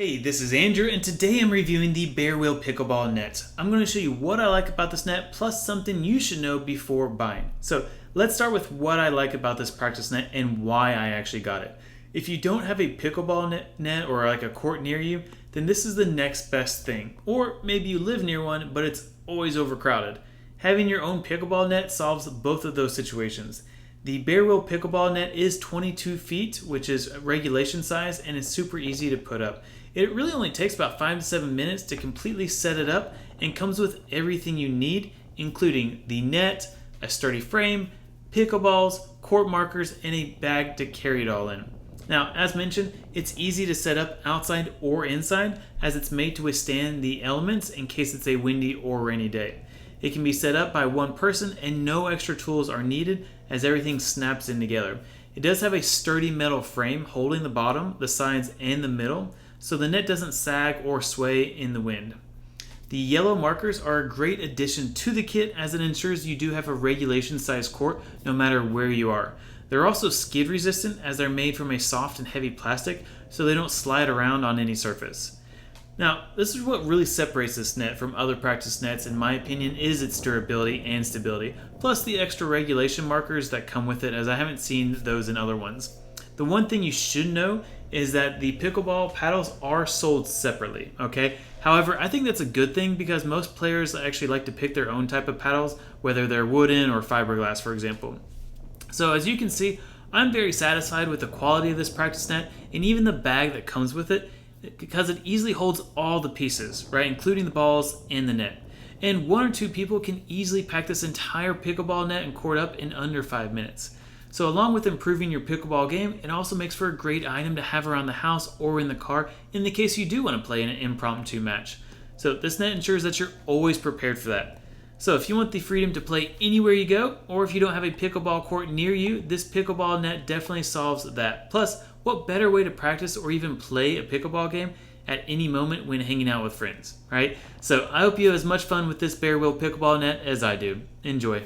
Hey, this is Andrew, and today I'm reviewing the Bearwill Pickleball Net. I'm going to show you what I like about this net, plus something you should know before buying. So let's start with what I like about this practice net and why I actually got it. If you don't have a pickleball net or like a court near you, then this is the next best thing. Or maybe you live near one, but it's always overcrowded. Having your own pickleball net solves both of those situations. The Bearwill Pickleball Net is 22 feet, which is regulation size, and it's super easy to put up. It really only takes about 5 to 7 minutes to completely set it up and comes with everything you need, including the net, a sturdy frame, pickleballs, court markers, and a bag to carry it all in. Now, as mentioned, it's easy to set up outside or inside as it's made to withstand the elements in case it's a windy or rainy day. It can be set up by one person and no extra tools are needed as everything snaps in together. It does have a sturdy metal frame holding the bottom, the sides, and the middle, so the net doesn't sag or sway in the wind. The yellow markers are a great addition to the kit as it ensures you do have a regulation size court no matter where you are. They're also skid resistant as they're made from a soft and heavy plastic so they don't slide around on any surface. Now, this is what really separates this net from other practice nets in my opinion is its durability and stability, plus the extra regulation markers that come with it as I haven't seen those in other ones. The one thing you should know is that the pickleball paddles are sold separately, okay? However, I think that's a good thing because most players actually like to pick their own type of paddles, whether they're wooden or fiberglass, for example. So as you can see, I'm very satisfied with the quality of this practice net and even the bag that comes with it because it easily holds all the pieces, right, including the balls and the net. And one or two people can easily pack this entire pickleball net and court up in under 5 minutes. So along with improving your pickleball game, it also makes for a great item to have around the house or in the car in the case you do want to play in an impromptu match. So this net ensures that you're always prepared for that. So if you want the freedom to play anywhere you go, or if you don't have a pickleball court near you, this pickleball net definitely solves that. Plus, what better way to practice or even play a pickleball game at any moment when hanging out with friends, right? So I hope you have as much fun with this Bearwill Pickleball Net as I do. Enjoy.